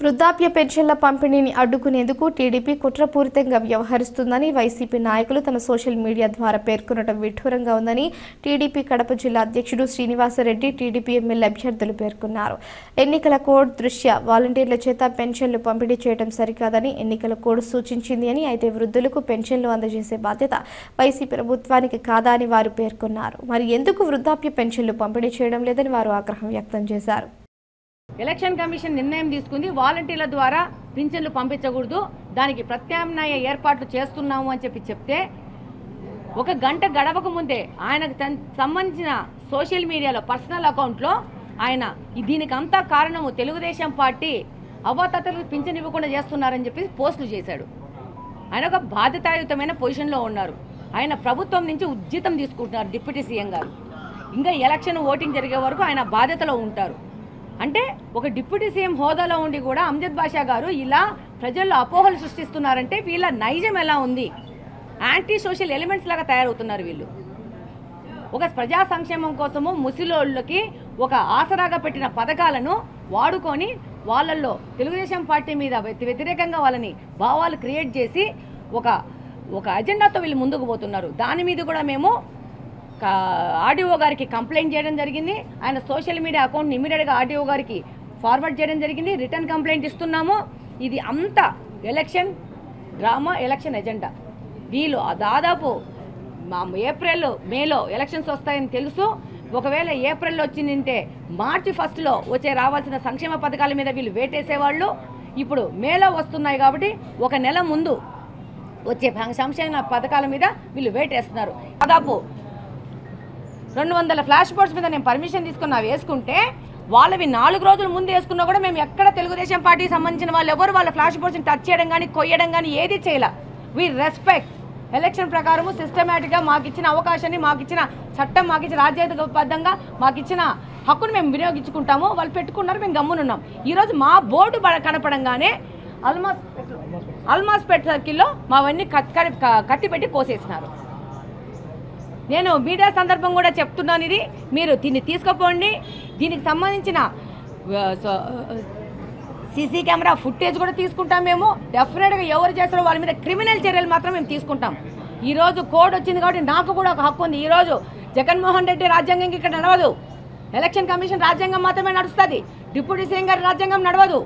వృద్ధాప్య పెన్షన్ల పంపిణీని అడ్డుకునేందుకు టీడీపీ కుట్రపూరితంగా వ్యవహరిస్తుందని వైసీపీ నాయకులు తమ సోషల్ మీడియా ద్వారా పేర్కొనడం విడ్డూరంగా ఉందని టీడీపీ కడప జిల్లా అధ్యక్షుడు శ్రీనివాసరెడ్డి టీడీపీ ఎమ్మెల్యే అభ్యర్థులు పేర్కొన్నారు. ఎన్నికల కోడ్ దృష్ట్యా వాలంటీర్ల చేత పెన్షన్లు పంపిణీ చేయడం సరికాదని ఎన్నికల కోడ్ సూచించింది అని, అయితే వృద్ధులకు పెన్షన్లు అందజేసే బాధ్యత వైసీపీ ప్రభుత్వానికి కాదా అని వారు పేర్కొన్నారు. మరి ఎందుకు వృద్ధాప్య పెన్షన్లు పంపిణీ చేయడం లేదని వారు ఆగ్రహం వ్యక్తం చేశారు. ఎలక్షన్ కమిషన్ నిర్ణయం తీసుకుంది, వాలంటీర్ల ద్వారా పింఛన్లు పంపించకూడదు, దానికి ప్రత్యామ్నాయ ఏర్పాట్లు చేస్తున్నాము అని చెప్తే ఒక గంట గడవక ముందే ఆయనకు సంబంధించిన సోషల్ మీడియాలో పర్సనల్ అకౌంట్లో ఆయన దీనికి అంతా కారణము తెలుగుదేశం పార్టీ అవ్వాతాతలకు పింఛన్ ఇవ్వకుండా చేస్తున్నారని చెప్పి పోస్టులు చేశాడు. ఆయన ఒక బాధ్యతాయుతమైన పొజిషన్లో ఉన్నారు. ఆయన ప్రభుత్వం నుంచి ఉజ్జితం తీసుకుంటున్నారు డిప్యూటీ సీఎం గారు. ఇంకా ఎలక్షన్ ఓటింగ్ జరిగే వరకు ఆయన బాధ్యతలో ఉంటారు. అంటే ఒక డిప్యూటీ సీఎం హోదాలో ఉండి కూడా అమ్జద్ బాషా గారు ఇలా ప్రజల్లో అపోహలు సృష్టిస్తున్నారంటే వీళ్ళ నైజం ఎలా ఉంది? యాంటీ సోషల్ ఎలిమెంట్స్ లాగా తయారవుతున్నారు వీళ్ళు. ఒక ప్రజా సంక్షేమం కోసము ముసలోళ్ళకి ఒక ఆసరాగా పెట్టిన పథకాలను వాడుకొని వాళ్ళల్లో తెలుగుదేశం పార్టీ మీద వ్యతిరేకంగా వాళ్ళని భావాలు క్రియేట్ చేసి ఒక అజెండాతో వీళ్ళు ముందుకు పోతున్నారు. దాని మీద కూడా మేము ఆర్డీఓ గారికి కంప్లైంట్ చేయడం జరిగింది. ఆయన సోషల్ మీడియా అకౌంట్ని ఇమీడియట్గా ఆర్డీఓ గారికి ఫార్వర్డ్ చేయడం జరిగింది. రిటర్న్ కంప్లైంట్ ఇస్తున్నాము. ఇది అంతా ఎలక్షన్ డ్రామా, ఎలక్షన్ ఎజెండా. వీళ్ళు దాదాపు ఏప్రిల్ మేలో ఎలక్షన్స్ వస్తాయని తెలుసు. ఒకవేళ ఏప్రిల్లో వచ్చిందంటే మార్చి 1 వచ్చే రావాల్సిన సంక్షేమ పథకాల మీద వీళ్ళు వేటేసేవాళ్ళు. ఇప్పుడు మేలో వస్తున్నాయి కాబట్టి ఒక నెల ముందు వచ్చే సంక్షేమ పథకాల మీద వీళ్ళు వేటేస్తున్నారు. దాదాపు 200 ఫ్లాష్ బోర్డ్స్ మీద నేను పర్మిషన్ తీసుకుని వేసుకుంటే వాళ్ళవి 4 రోజుల ముందు వేసుకున్నా కూడా మేము ఎక్కడ తెలుగుదేశం పార్టీకి సంబంధించిన వాళ్ళు ఎవరు వాళ్ళ ఫ్లాష్ బోర్డ్స్ని టచ్ చేయడం కానీ కొయ్యడం కానీ ఏది చేయాల. వీ రెస్పెక్ట్ ఎలక్షన్ ప్రకారము సిస్టమేటిక్గా మాకు ఇచ్చిన అవకాశాన్ని, మాకు ఇచ్చిన చట్టం, మాకు ఇచ్చిన రాజ్యాంగబద్ధంగా మాకు ఇచ్చిన హక్కును మేము వినియోగించుకుంటాము. వాళ్ళు పెట్టుకున్నారు, మేము గమ్మునున్నాం. ఈరోజు మా బోర్డు కనపడంగానే అల్మాస్పేట్ సర్కిల్లో మావన్నీ కట్టిపెట్టి కోసేసినారు. నేను మీడియా సందర్భం కూడా చెప్తున్నాను, ఇది మీరు దీన్ని తీసుకుపోండి. దీనికి సంబంధించిన సీసీ కెమెరా ఫుటేజ్ కూడా తీసుకుంటాం. మేము డెఫినెట్గా ఎవరు చేస్తారో వాళ్ళ మీద క్రిమినల్ చర్యలు మాత్రం మేము తీసుకుంటాం. ఈరోజు కోడ్ వచ్చింది కాబట్టి నాకు కూడా ఒక హక్కు ఉంది. ఈరోజు జగన్మోహన్ రెడ్డి రాజ్యాంగం ఇక్కడ నడవదు. ఎలక్షన్ కమిషన్ రాజ్యాంగం మాత్రమే నడుస్తుంది. డిప్యూటీ సీఎం గారి రాజ్యాంగం నడవదు.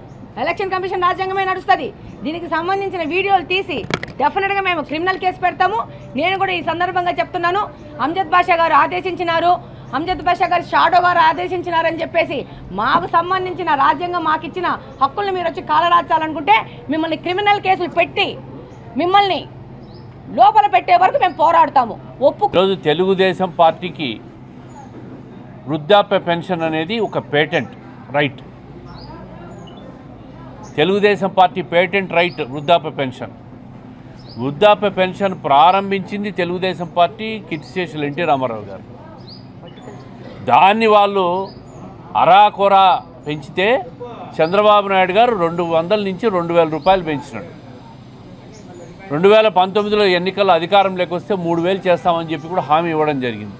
ఎలక్షన్ కమిషన్ రాజ్యాంగమే నడుస్తుంది. దీనికి సంబంధించిన వీడియోలు తీసి డెఫినెట్గా మేము క్రిమినల్ కేసు పెడతాము. నేను కూడా ఈ సందర్భంగా చెప్తున్నాను, అమ్జద్ బాషా గారు ఆదేశించినారు, అమ్జద్ బాషా గారు షాడో గారు ఆదేశించినారని చెప్పేసి మాకు సంబంధించిన రాజ్యాంగం మాకు ఇచ్చిన హక్కులను మీరు వచ్చి కాలరాచాలనుకుంటే మిమ్మల్ని క్రిమినల్ కేసులు పెట్టి మిమ్మల్ని లోపల పెట్టే వరకు మేము పోరాడతాము. ఈరోజు తెలుగుదేశం పార్టీకి వృద్ధాప్య పెన్షన్ అనేది ఒక patent right. Telugu Desam party patent right వృద్ధాప్య పెన్షన్. వృద్ధాప్య పెన్షన్ ప్రారంభించింది తెలుగుదేశం పార్టీ, కిట్టిశేషులు ఎన్టీ రామారావు గారు. దాన్ని వాళ్ళు అరాకొరా పెంచితే చంద్రబాబు నాయుడు గారు 200 నుంచి 2000 రూపాయలు పెంచినాడు. 2019లో ఎన్నికల్లో అధికారంలోకి వస్తే 3000 చేస్తామని చెప్పి కూడా హామీ ఇవ్వడం జరిగింది.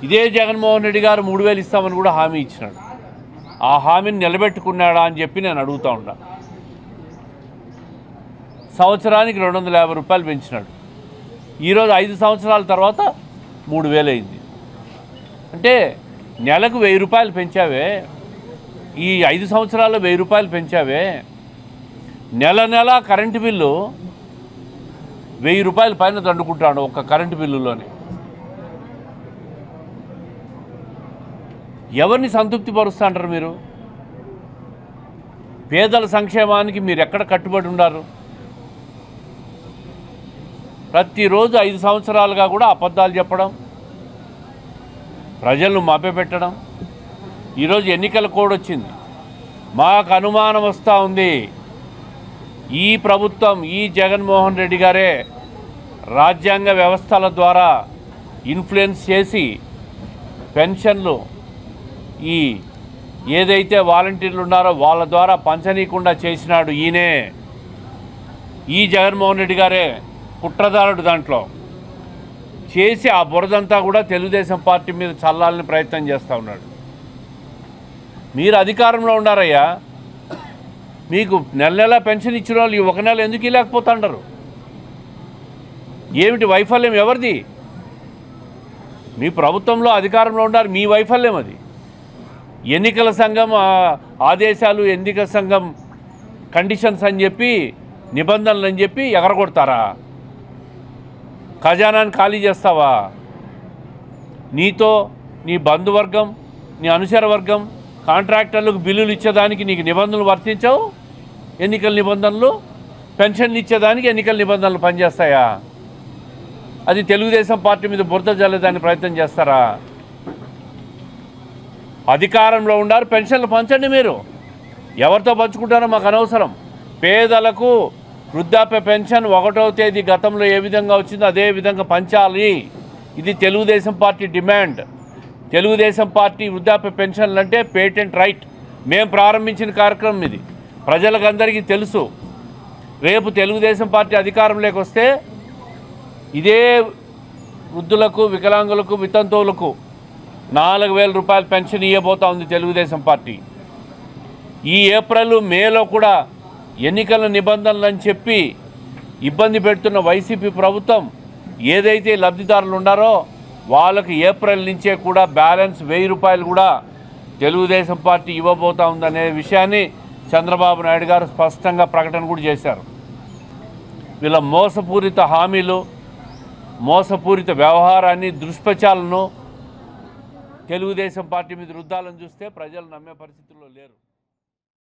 ఇదే జగన్మోహన్ రెడ్డి గారు 3000 ఇస్తామని కూడా హామీ ఇచ్చినాడు. ఆ హామీని నిలబెట్టుకున్నాడా అని చెప్పి నేను అడుగుతూ ఉంటా. సంవత్సరానికి 250 రూపాయలు పెంచినాడు. ఈరోజు 5 సంవత్సరాల తర్వాత 3000 అయింది. అంటే నెలకు 1000 రూపాయలు పెంచావే, ఈ 5 సంవత్సరాల్లో 1000 రూపాయలు పెంచావే. నెల కరెంటు బిల్లు 1000 రూపాయల పైన దండుకుంటాడు ఒక కరెంటు బిల్లులోనే. ఎవరిని సంతృప్తి పరుస్తా అంటారు మీరు? పేదల సంక్షేమానికి మీరు ఎక్కడ కట్టుబడి ఉన్నారు? ప్రతిరోజు 5 సంవత్సరాలుగా కూడా అబద్ధాలు చెప్పడం, ప్రజలను మభ్యపెట్టడం. ఈరోజు ఎన్నికల కోడ్ వచ్చింది. మాకు అనుమానం వస్తూ ఉంది, ఈ ప్రభుత్వం, ఈ జగన్మోహన్ రెడ్డి గారే రాజ్యాంగ వ్యవస్థల ద్వారా ఇన్ఫ్లుయెన్స్ చేసి పెన్షన్లు ఈ ఏదైతే వాలంటీర్లు ఉన్నారో వాళ్ళ ద్వారా పంచనీయకుండా చేసినాడు ఈయనే. ఈ జగన్మోహన్ రెడ్డి గారే కుట్రదారుడు. దాంట్లో చేసి ఆ బురదంతా కూడా తెలుగుదేశం పార్టీ మీద చల్లాలని ప్రయత్నం చేస్తూ ఉన్నాడు. మీరు అధికారంలో ఉన్నారయ్యా, మీకు నెల నెల పెన్షన్ ఇచ్చిన వాళ్ళు ఈ ఒక నెల ఎందుకు ఇవ్వలేకపోతుంటారు? ఏమిటి వైఫల్యం ఎవరిది? మీ ప్రభుత్వంలో అధికారంలో ఉన్నారు, మీ వైఫల్యం అది. ఎన్నికల సంఘం ఆదేశాలు, ఎన్నికల సంఘం కండిషన్స్ అని చెప్పి, నిబంధనలు అని చెప్పి ఎగరగొడతారా? ఖజానాన్ని ఖాళీ చేస్తావా? నీతో నీ బంధువర్గం, నీ అనుచర వర్గం, కాంట్రాక్టర్లకు బిల్లులు ఇచ్చేదానికి నీకు నిబంధనలు వర్తించవు. ఎన్నికల నిబంధనలు, పెన్షన్లు ఇచ్చేదానికి ఎన్నికల నిబంధనలు పనిచేస్తాయా? అది తెలుగుదేశం పార్టీ మీద బురద జల్లేదానికి ప్రయత్నం చేస్తారా? అధికారంలో ఉన్నారు, పెన్షన్లు పంచండి. మీరు ఎవరితో పంచుకుంటారో మాకు అనవసరం. పేదలకు వృద్ధాప్య పెన్షన్ 1వ తేదీ గతంలో ఏ విధంగా వచ్చిందో అదే విధంగా పంచాలి. ఇది Telugu Desam party demand. Telugu Desam party వృద్ధాప్య పెన్షన్లు అంటే పేటెంట్ రైట్. మేము ప్రారంభించిన కార్యక్రమం ఇది, ప్రజలకు అందరికీ తెలుసు. రేపు తెలుగుదేశం పార్టీ అధికారంలోకి వస్తే ఇదే వృద్ధులకు, వికలాంగులకు, వితంతువులకు 4,000 రూపాయల పెన్షన్ ఇవ్వబోతా ఉంది తెలుగుదేశం పార్టీ. ఈ ఏప్రిల్, మేలో కూడా ఎన్నికల నిబంధనలు అని చెప్పి ఇబ్బంది పెడుతున్న వైసీపీ ప్రభుత్వం ఏదైతే లబ్ధిదారులు ఉన్నారో వాళ్ళకి ఏప్రిల్ నుంచే కూడా బ్యాలెన్స్ 1000 రూపాయలు కూడా తెలుగుదేశం పార్టీ ఇవ్వబోతా ఉందనే విషయాన్ని చంద్రబాబు నాయుడు గారు స్పష్టంగా ప్రకటన కూడా చేశారు. వీళ్ళ మోసపూరిత హామీలు, మోసపూరిత వ్యవహారాన్ని, దుష్ప్రచారాలను తెలుగుదేశం పార్టీ మీద రుద్దాలని చూస్తే ప్రజలు నమ్మే పరిస్థితుల్లో లేరు.